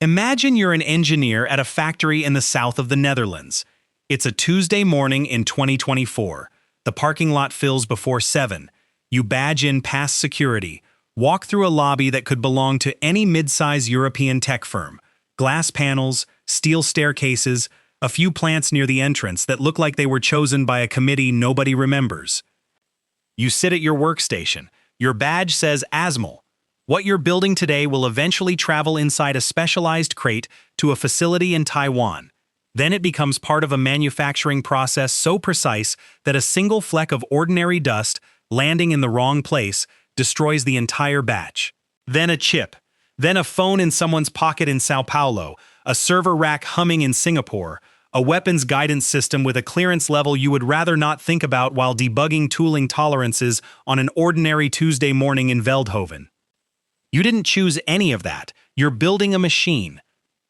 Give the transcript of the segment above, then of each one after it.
Imagine you're an engineer at a factory in the south of the Netherlands. It's a Tuesday morning in 2024. The parking lot fills before 7. You badge in past security, walk through a lobby that could belong to any mid-size European tech firm. Glass panels, steel staircases, a few plants near the entrance that look like they were chosen by a committee nobody remembers. You sit at your workstation. Your badge says ASML. What you're building today will eventually travel inside a specialized crate to a facility in Taiwan. Then it becomes part of a manufacturing process so precise that a single fleck of ordinary dust landing in the wrong place destroys the entire batch. Then a chip. Then a phone in someone's pocket in Sao Paulo, a server rack humming in Singapore, a weapons guidance system with a clearance level you would rather not think about while debugging tooling tolerances on an ordinary Tuesday morning in Veldhoven. You didn't choose any of that. You're building a machine.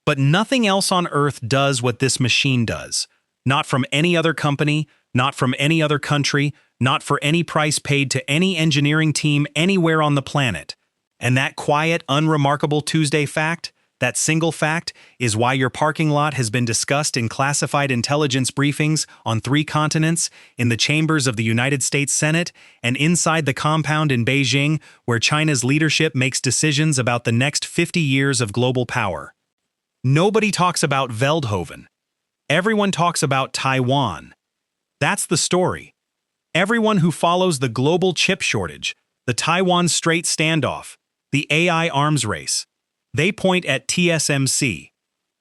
But nothing else on Earth does what this machine does. Not from any other company, not from any other country, not for any price paid to any engineering team anywhere on the planet. And that quiet, unremarkable Tuesday fact, that single fact, is why your parking lot has been discussed in classified intelligence briefings on 3 continents, in the chambers of the United States Senate, and inside the compound in Beijing where China's leadership makes decisions about the next 50 years of global power. Nobody talks about Veldhoven. Everyone talks about Taiwan. That's the story. Everyone who follows the global chip shortage, the Taiwan Strait standoff, the AI arms race, they point at TSMC,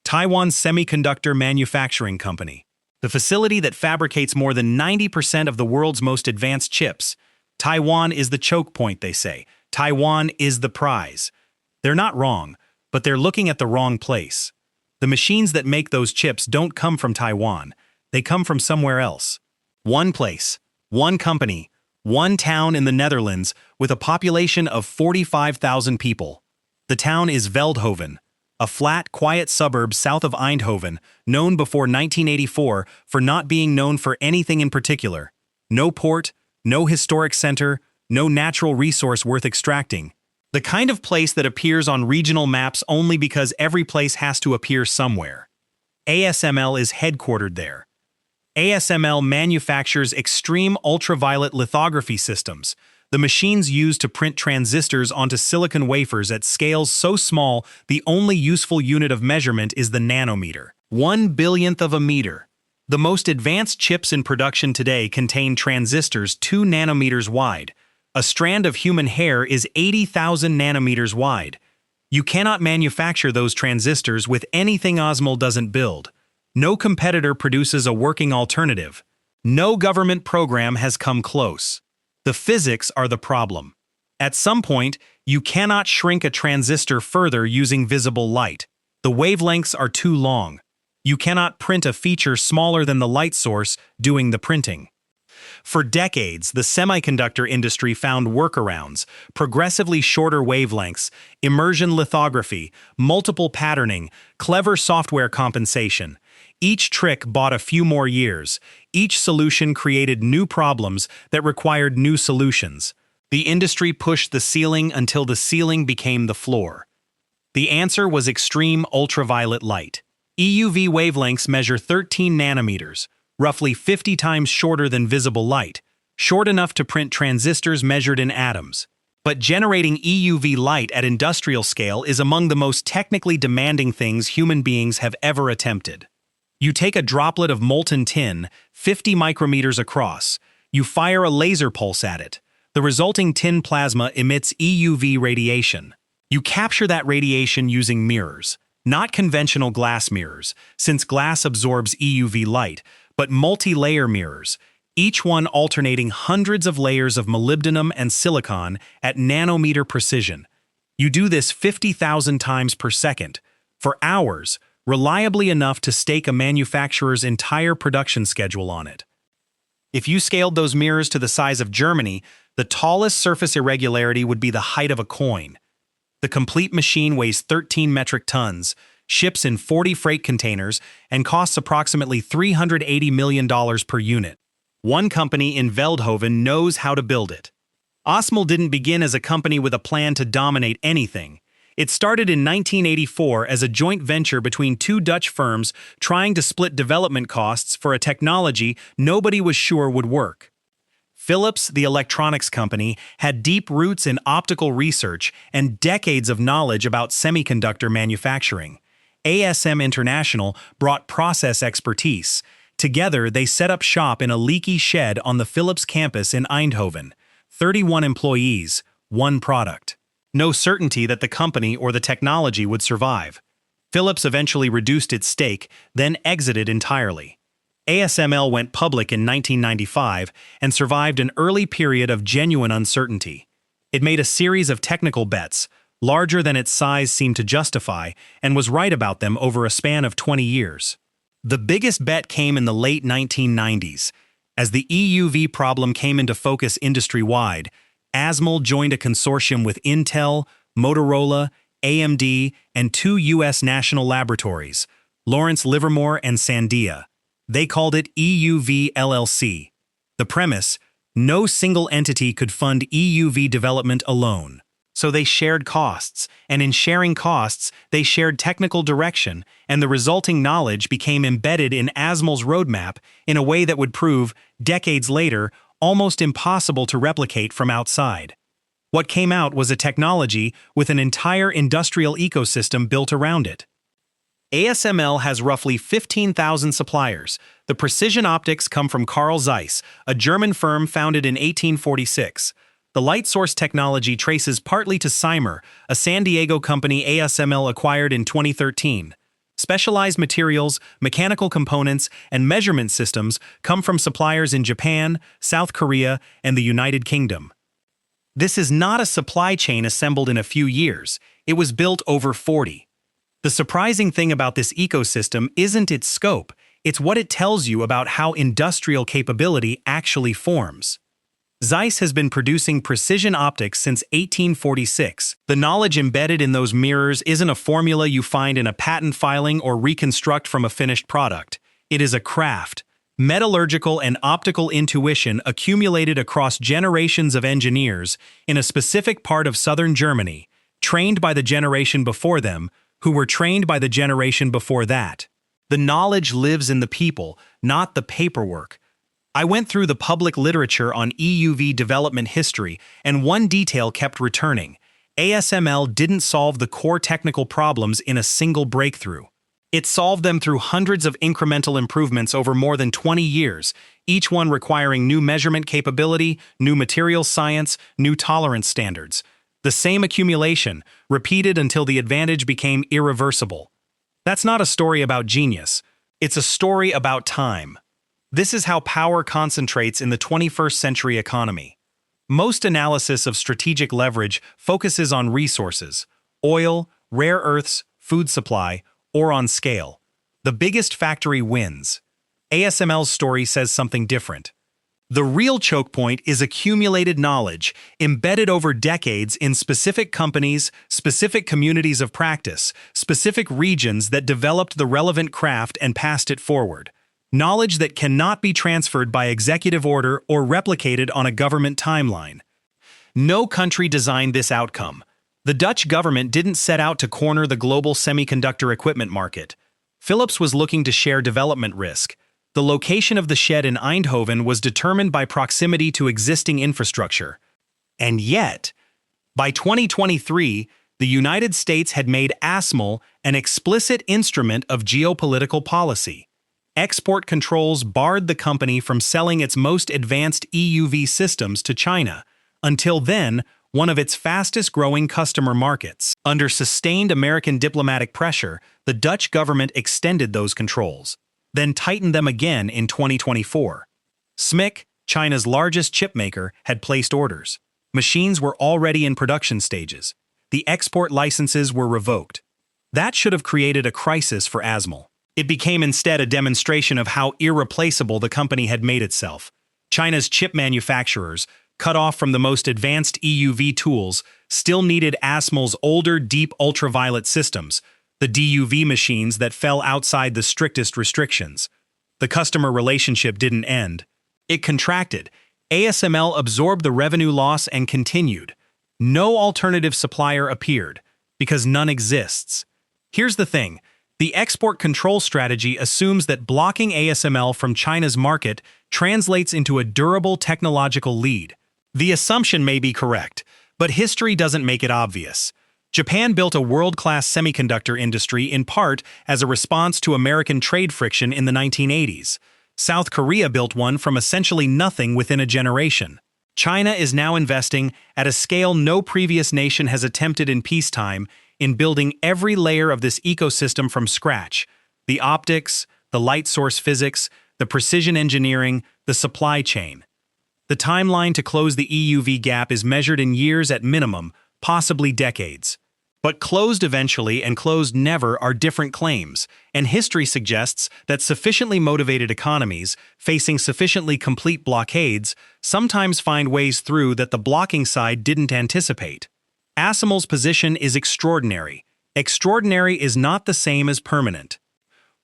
Taiwan's semiconductor manufacturing company, the facility that fabricates more than 90% of the world's most advanced chips. Taiwan is the choke point, they say. Taiwan is the prize. They're not wrong, but they're looking at the wrong place. The machines that make those chips don't come from Taiwan. They come from somewhere else. One place, one company, one town in the Netherlands with a population of 45,000 people. The town is Veldhoven, a flat, quiet suburb south of Eindhoven, known before 1984 for not being known for anything in particular. No port, no historic center, no natural resource worth extracting. The kind of place that appears on regional maps only because every place has to appear somewhere. ASML is headquartered there. ASML manufactures extreme ultraviolet lithography systems, the machines used to print transistors onto silicon wafers at scales so small the only useful unit of measurement is the nanometer. 1/1000th of a meter. The most advanced chips in production today contain transistors 2 nanometers wide. A strand of human hair is 80,000 nanometers wide. You cannot manufacture those transistors with anything ASML doesn't build. No competitor produces a working alternative. No government program has come close. The physics are the problem. At some point, you cannot shrink a transistor further using visible light. The wavelengths are too long. You cannot print a feature smaller than the light source doing the printing. For decades, the semiconductor industry found workarounds, progressively shorter wavelengths, immersion lithography, multiple patterning, clever software compensation. Each trick bought a few more years. Each solution created new problems that required new solutions. The industry pushed the ceiling until the ceiling became the floor. The answer was extreme ultraviolet light. EUV wavelengths measure 13 nanometers, roughly 50 times shorter than visible light, short enough to print transistors measured in atoms. But generating EUV light at industrial scale is among the most technically demanding things human beings have ever attempted. You take a droplet of molten tin, 50 micrometers across. You fire a laser pulse at it. The resulting tin plasma emits EUV radiation. You capture that radiation using mirrors. Not conventional glass mirrors, since glass absorbs EUV light, but multi-layer mirrors, each one alternating hundreds of layers of molybdenum and silicon at nanometer precision. You do this 50,000 times per second, for hours, reliably enough to stake a manufacturer's entire production schedule on it. If you scaled those mirrors to the size of Germany, the tallest surface irregularity would be the height of a coin. The complete machine weighs 13 metric tons, ships in 40 freight containers, and costs approximately $380 million per unit. One company in Veldhoven knows how to build it. ASML didn't begin as a company with a plan to dominate anything. It started in 1984 as a joint venture between two Dutch firms trying to split development costs for a technology nobody was sure would work. Philips, the electronics company, had deep roots in optical research and decades of knowledge about semiconductor manufacturing. ASM International brought process expertise. Together, they set up shop in a leaky shed on the Philips campus in Eindhoven. 31 employees, one product. No certainty that the company or the technology would survive. Philips eventually reduced its stake, then exited entirely. ASML went public in 1995 and survived an early period of genuine uncertainty. It made a series of technical bets, larger than its size seemed to justify, and was right about them over a span of 20 years. The biggest bet came in the late 1990s. As the EUV problem came into focus industry-wide, ASML joined a consortium with Intel, Motorola, AMD, and two U.S. national laboratories, Lawrence Livermore and Sandia. They called it EUV LLC. The premise: no single entity could fund EUV development alone. So they shared costs, and in sharing costs, they shared technical direction, and the resulting knowledge became embedded in ASML's roadmap in a way that would prove, decades later, almost impossible to replicate from outside. What came out was a technology with an entire industrial ecosystem built around it. ASML has roughly 15,000 suppliers. The precision optics come from Carl Zeiss, a German firm founded in 1846. The light source technology traces partly to Cymer, a San Diego company ASML acquired in 2013. Specialized materials, mechanical components, and measurement systems come from suppliers in Japan, South Korea, and the United Kingdom. This is not a supply chain assembled in a few years. It was built over 40. The surprising thing about this ecosystem isn't its scope, it's what it tells you about how industrial capability actually forms. Zeiss has been producing precision optics since 1846. The knowledge embedded in those mirrors isn't a formula you find in a patent filing or reconstruct from a finished product. It is a craft, metallurgical and optical intuition accumulated across generations of engineers in a specific part of southern Germany, trained by the generation before them, who were trained by the generation before that. The knowledge lives in the people, not the paperwork. I went through the public literature on EUV development history, and one detail kept returning. ASML didn't solve the core technical problems in a single breakthrough. It solved them through hundreds of incremental improvements over more than 20 years, each one requiring new measurement capability, new materials science, new tolerance standards. The same accumulation, repeated until the advantage became irreversible. That's not a story about genius. It's a story about time. This is how power concentrates in the 21st century economy. Most analysis of strategic leverage focuses on resources: oil, rare earths, food supply, or on scale. The biggest factory wins. ASML's story says something different. The real choke point is accumulated knowledge, embedded over decades in specific companies, specific communities of practice, specific regions that developed the relevant craft and passed it forward. Knowledge that cannot be transferred by executive order or replicated on a government timeline. No country designed this outcome. The Dutch government didn't set out to corner the global semiconductor equipment market. Philips was looking to share development risk. The location of the shed in Eindhoven was determined by proximity to existing infrastructure. And yet, by 2023, the United States had made ASML an explicit instrument of geopolitical policy. Export controls barred the company from selling its most advanced EUV systems to China, until then one of its fastest-growing customer markets. Under sustained American diplomatic pressure, the Dutch government extended those controls, then tightened them again in 2024. SMIC, China's largest chipmaker, had placed orders. Machines were already in production stages. The export licenses were revoked. That should have created a crisis for ASML. It became instead a demonstration of how irreplaceable the company had made itself. China's chip manufacturers, cut off from the most advanced EUV tools, still needed ASML's older deep ultraviolet systems, the DUV machines that fell outside the strictest restrictions. The customer relationship didn't end. It contracted. ASML absorbed the revenue loss and continued. No alternative supplier appeared. because none exists. Here's the thing. The export control strategy assumes that blocking ASML from China's market translates into a durable technological lead. The assumption may be correct, but history doesn't make it obvious. Japan built a world-class semiconductor industry in part as a response to American trade friction in the 1980s. South Korea built one from essentially nothing within a generation. China is now investing at a scale no previous nation has attempted in peacetime in building every layer of this ecosystem from scratch: the optics, the light source physics, the precision engineering, the supply chain. The timeline to close the EUV gap is measured in years at minimum, possibly decades. But closed eventually and closed never are different claims, and history suggests that sufficiently motivated economies, facing sufficiently complete blockades, sometimes find ways through that the blocking side didn't anticipate. ASML's position is extraordinary. Extraordinary is not the same as permanent.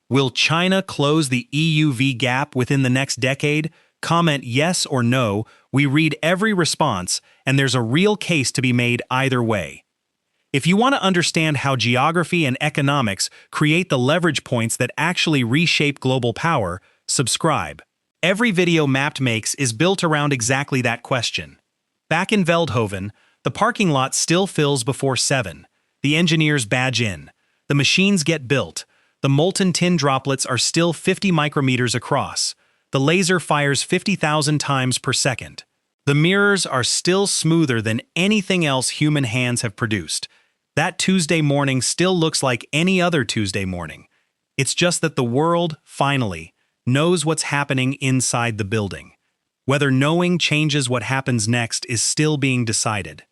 Will China close the EUV gap within the next decade? Comment yes or no. We read every response, and there's a real case to be made either way. If you want to understand how geography and economics create the leverage points that actually reshape global power, subscribe. Every video Mapped makes is built around exactly that question. Back in Veldhoven, the parking lot still fills before 7. The engineers badge in. The machines get built. The molten tin droplets are still 50 micrometers across. The laser fires 50,000 times per second. The mirrors are still smoother than anything else human hands have produced. That Tuesday morning still looks like any other Tuesday morning. It's just that the world, finally, knows what's happening inside the building. Whether knowing changes what happens next is still being decided.